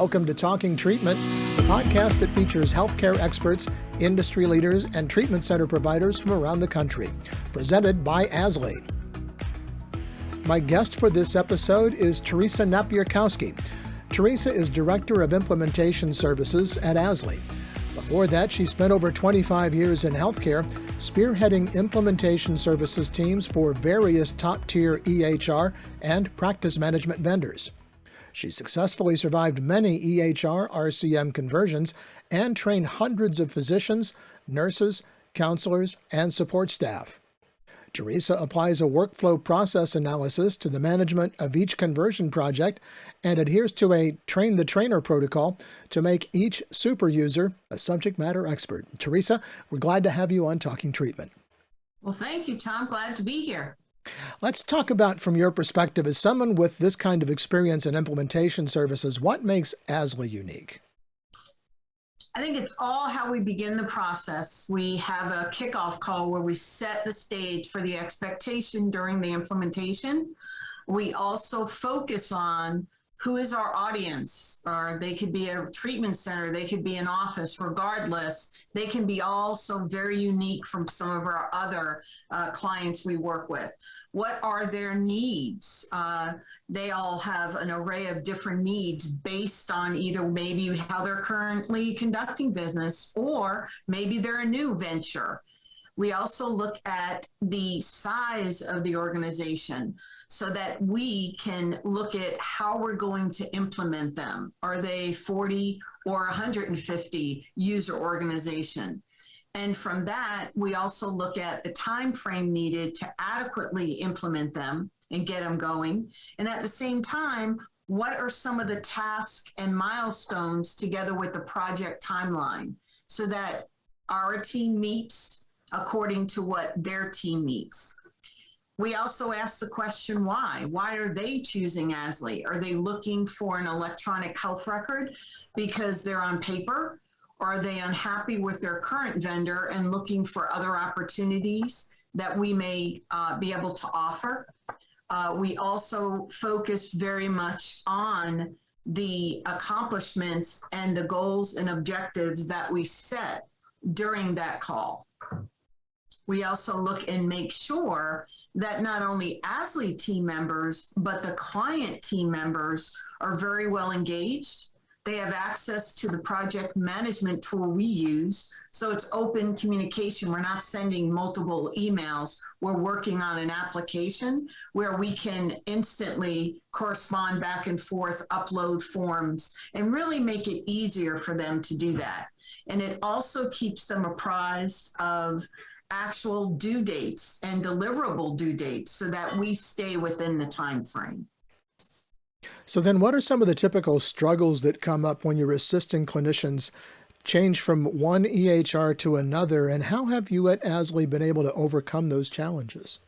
Welcome to Talking Treatment, the podcast that features healthcare experts, industry leaders, and treatment center providers from around the country. Presented by AZZLY. My guest for this episode is Theresa Napierkowski. Theresa is Director of Implementation Services at AZZLY. Before that, she spent over 25 years in healthcare, spearheading implementation services teams for various top-tier EHR and practice management vendors. She successfully survived many EHR RCM conversions and trained hundreds of physicians, nurses, counselors, and support staff. Theresa applies a workflow process analysis to the management of each conversion project and adheres to a train-the-trainer protocol to make each super user a subject matter expert. Theresa, we're glad to have you on Talking Treatment. Well, thank you, Tom. Glad to be here. Let's talk about, from your perspective, as someone with this kind of experience in implementation services, what makes AZZLY unique? I think it's all how we begin the process. We have a kickoff call where we set the stage for the expectation during the implementation. We also focus on who is our audience, or they could be a treatment center, they could be an office, regardless. They can be also very unique from some of our other clients we work with. What are their needs? They all have an array of different needs based on either maybe how they're currently conducting business, or maybe they're a new venture. We also look at the size of the organization so that we can look at how we're going to implement them. Are they 40 or 150 user organization? And from that, we also look at the time frame needed to adequately implement them and get them going. And at the same time, what are some of the tasks and milestones together with the project timeline so that our team meets according to what their team needs. We also ask the question, why? Why are they choosing AZZLY? Are they looking for an electronic health record because they're on paper? Or are they unhappy with their current vendor and looking for other opportunities that we may be able to offer? We also focus very much on the accomplishments and the goals and objectives that we set during that call. We also look and make sure that not only AZZLY team members, but the client team members are very well engaged. They have access to the project management tool we use. So it's open communication. We're not sending multiple emails. We're working on an application where we can instantly correspond back and forth, upload forms, and really make it easier for them to do that. And it also keeps them apprised of actual due dates and deliverable due dates so that we stay within the time frame. So then what are some of the typical struggles that come up when you're assisting clinicians change from one EHR to another, and how have you at AZZLY been able to overcome those challenges?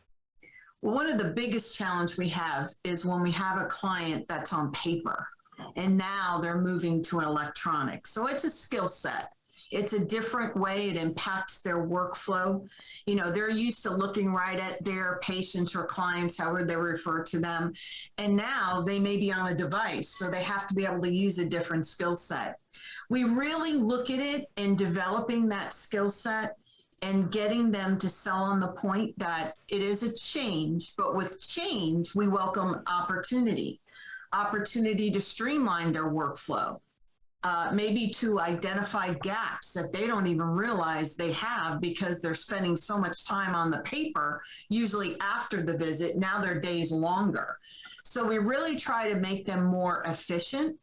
Well, one of the biggest challenges we have is when we have a client that's on paper and now they're moving to an electronic. So it's a skill set. It's a different way. It impacts their workflow. You know, they're used to looking right at their patients or clients, however they refer to them. And now they may be on a device, so they have to be able to use a different skill set. We really look at it in developing that skill set and getting them to sell on the point that it is a change, but with change, we welcome opportunity to streamline their workflow. Maybe to identify gaps that they don't even realize they have because they're spending so much time on the paper, usually after the visit. Now their day's longer. So we really try to make them more efficient.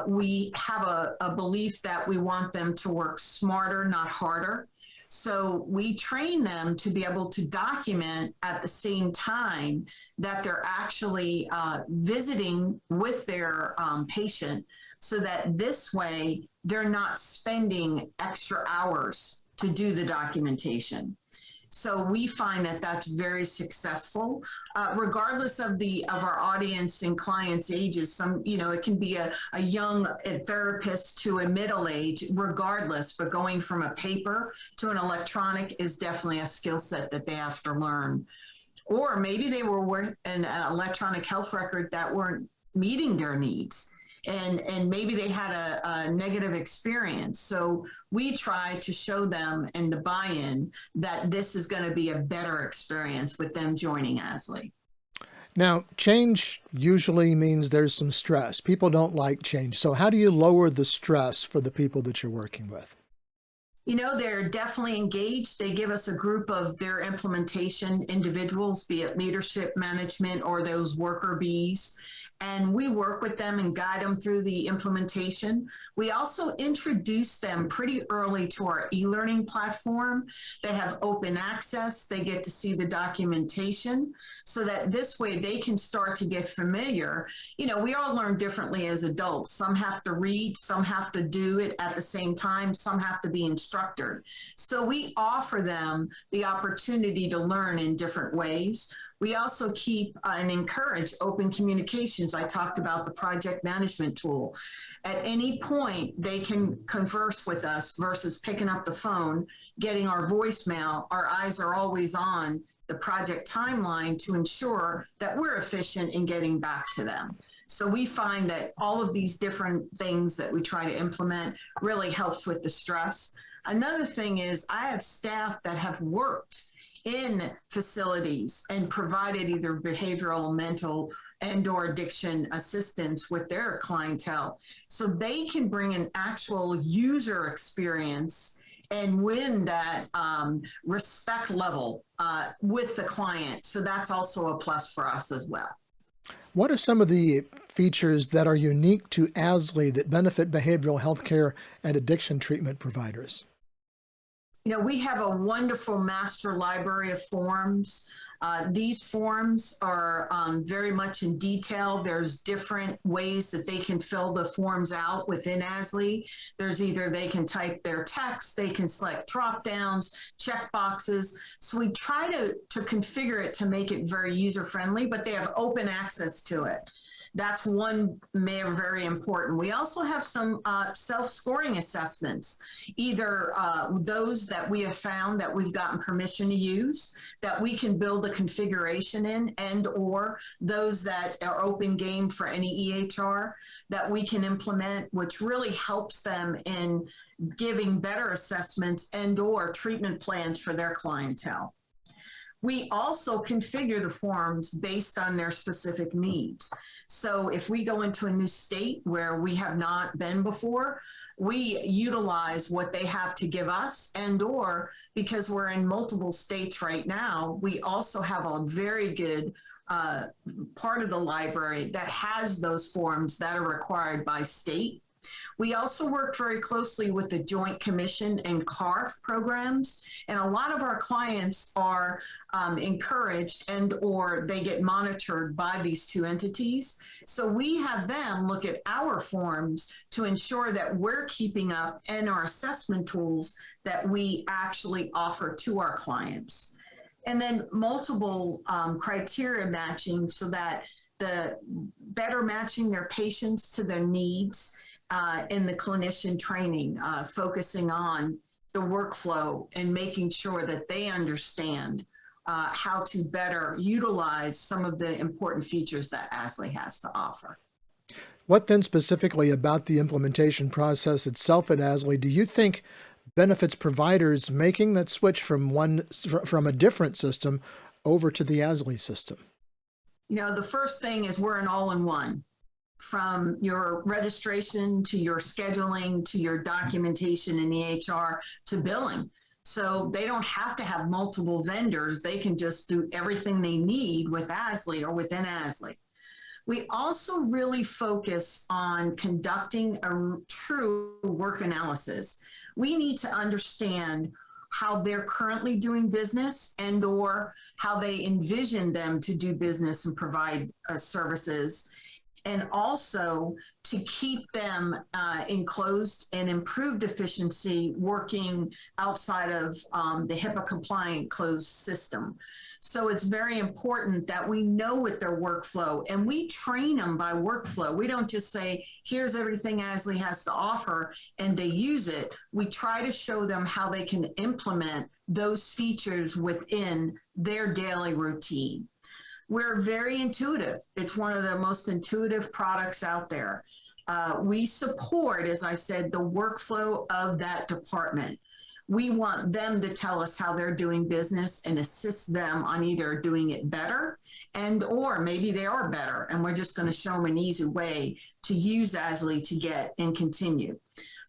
We have a belief that we want them to work smarter, not harder. So we train them to be able to document at the same time that they're actually visiting with their patient, so that this way they're not spending extra hours to do the documentation. So we find that that's very successful, regardless of our audience and clients' ages. It can be a young therapist to a middle age, regardless. But going from a paper to an electronic is definitely a skill set that they have to learn. Or maybe they were with an electronic health record that weren't meeting their needs. and maybe they had a negative experience. So we try to show them and the buy-in that this is going to be a better experience with them joining AZZLY. Now, change usually means there's some stress. People don't like change. So how do you lower the stress for the people that you're working with? You know, they're definitely engaged. They give us a group of their implementation individuals, be it leadership, management, or those worker bees. And we work with them and guide them through the implementation. We also introduce them pretty early to our e-learning platform. They have open access. They get to see the documentation so that this way they can start to get familiar. You know, we all learn differently as adults. Some have to read, some have to do it at the same time, some have to be instructed. So we offer them the opportunity to learn in different ways. We also keep and encourage open communications. I talked about the project management tool. At any point, they can converse with us versus picking up the phone, getting our voicemail. Our eyes are always on the project timeline to ensure that we're efficient in getting back to them. So we find that all of these different things that we try to implement really helps with the stress. Another thing is I have staff that have worked in facilities and provided either behavioral, mental, and or addiction assistance with their clientele. So they can bring an actual user experience and win that respect level with the client. So that's also a plus for us as well. What are some of the features that are unique to AZZLY that benefit behavioral health care and addiction treatment providers? You know, we have a wonderful master library of forms. These forms are very much in detail. There's different ways that they can fill the forms out within AZZLY. There's either they can type their text, they can select drop downs, check boxes. So we try to configure it to make it very user friendly, but they have open access to it. That's one very important. We also have some self-scoring assessments, either those that we have found that we've gotten permission to use, that we can build a configuration in, and or those that are open game for any EHR that we can implement, which really helps them in giving better assessments and or treatment plans for their clientele. We also configure the forms based on their specific needs. So if we go into a new state where we have not been before, we utilize what they have to give us, and or because we're in multiple states right now, we also have a very good part of the library that has those forms that are required by state. We also work very closely with the Joint Commission and CARF programs, and a lot of our clients are encouraged and or they get monitored by these two entities. So we have them look at our forms to ensure that we're keeping up and our assessment tools that we actually offer to our clients. And then multiple criteria matching so that the better matching their patients to their needs in the clinician training, focusing on the workflow and making sure that they understand how to better utilize some of the important features that AZZLY has to offer. What then specifically about the implementation process itself at AZZLY do you think benefits providers making that switch from a different system over to the AZZLY system? You know, the first thing is we're an all-in-one. From your registration to your scheduling to your documentation in EHR to billing. So they don't have to have multiple vendors. They can just do everything they need with AZZLY or within AZZLY. We also really focus on conducting a true work analysis. We need to understand how they're currently doing business and or how they envision them to do business and provide services, and also to keep them enclosed and improved efficiency working outside of the HIPAA compliant closed system. So it's very important that we know what their workflow, and we train them by workflow. We don't just say, here's everything AZZLY has to offer, and they use it. We try to show them how they can implement those features within their daily routine. We're very intuitive. It's one of the most intuitive products out there. We support, as I said, the workflow of that department. We want them to tell us how they're doing business and assist them on either doing it better or maybe they are better. And we're just going to show them an easy way to use AZZLY to get and continue.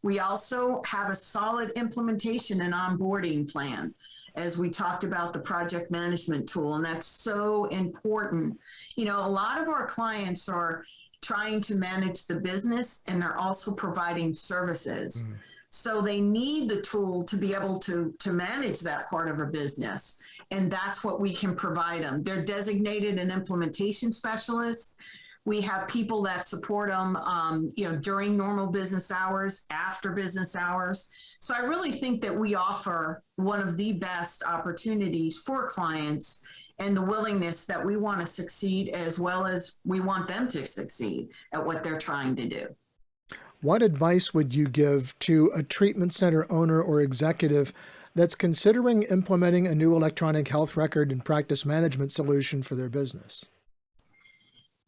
We also have a solid implementation and onboarding plan, as we talked about the project management tool, and that's so important. A lot of our clients are trying to manage the business and they're also providing services. So they need the tool to be able to manage that part of a business. And that's what we can provide them. They're designated an implementation specialist. We have people that support them, during normal business hours, after business hours. So I really think that we offer one of the best opportunities for clients and the willingness that we want to succeed as well as we want them to succeed at what they're trying to do. What advice would you give to a treatment center owner or executive that's considering implementing a new electronic health record and practice management solution for their business?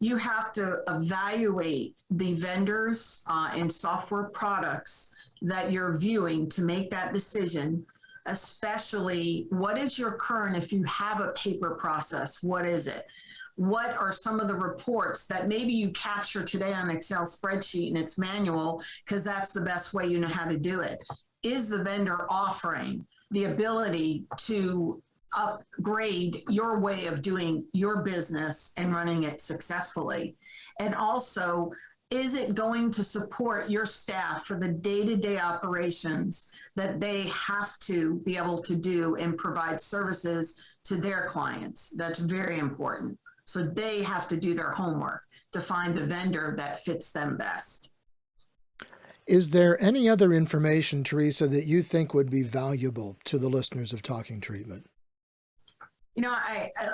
You have to evaluate the vendors and software products that you're viewing to make that decision, especially what is your current, if you have a paper process, what is it? What are some of the reports that maybe you capture today on Excel spreadsheet and it's manual because that's the best way you know how to do it? Is the vendor offering the ability to upgrade your way of doing your business and running it successfully? And also, is it going to support your staff for the day-to-day operations that they have to be able to do and provide services to their clients? That's very important. So they have to do their homework to find the vendor that fits them best. Is there any other information, Theresa, that you think would be valuable to the listeners of Talking Treatment?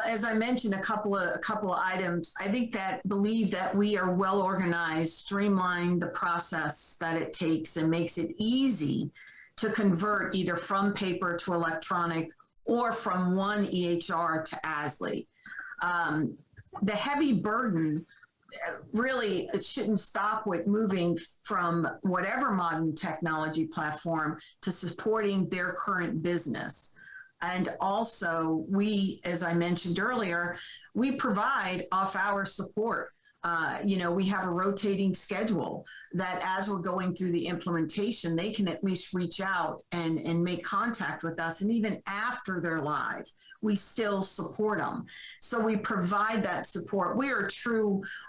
As I mentioned, a couple of items, I think believe that we are well organized, streamline the process that it takes and makes it easy to convert either from paper to electronic or from one EHR to AZZLY. The heavy burden, really, it shouldn't stop with moving from whatever modern technology platform to supporting their current business. And also, we, as I mentioned earlier, we provide off-hour support. We have a rotating schedule that as we're going through the implementation, they can at least reach out and make contact with us. And even after they're live, we still support them. So we provide that support.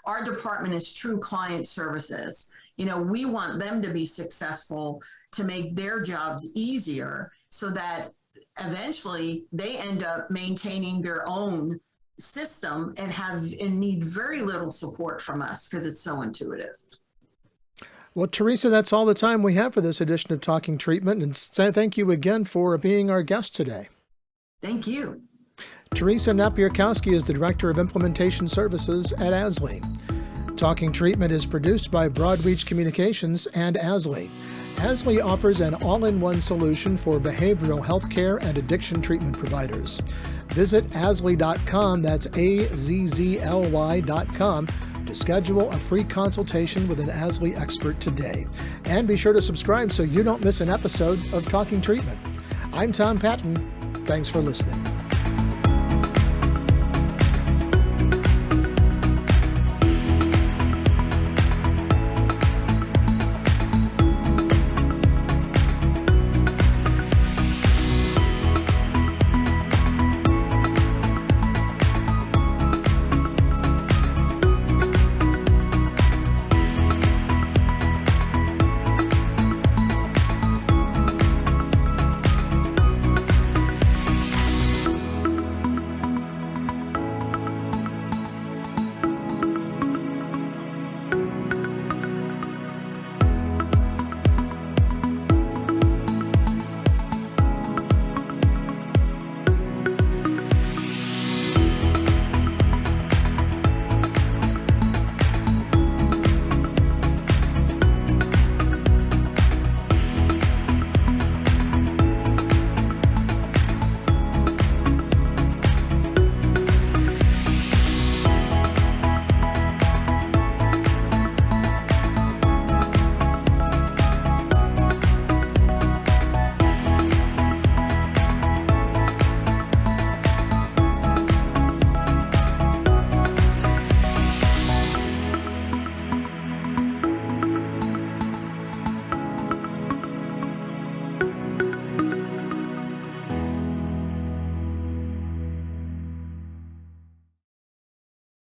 Our department is true client services. We want them to be successful to make their jobs easier so that eventually they end up maintaining their own system and need very little support from us because it's so intuitive. Well, Theresa, that's all the time we have for this edition of Talking Treatment, and thank you again for being our guest today. Thank you. Theresa Napierkowski is the Director of Implementation Services at AZZLY. Talking Treatment is produced by Broadreach Communications and AZZLY. AZZLY offers an all-in-one solution for behavioral health care and addiction treatment providers. Visit AZZLY.com, that's AZZLY.com, to schedule a free consultation with an AZZLY expert today. And be sure to subscribe so you don't miss an episode of Talking Treatment. I'm Tom Patton. Thanks for listening.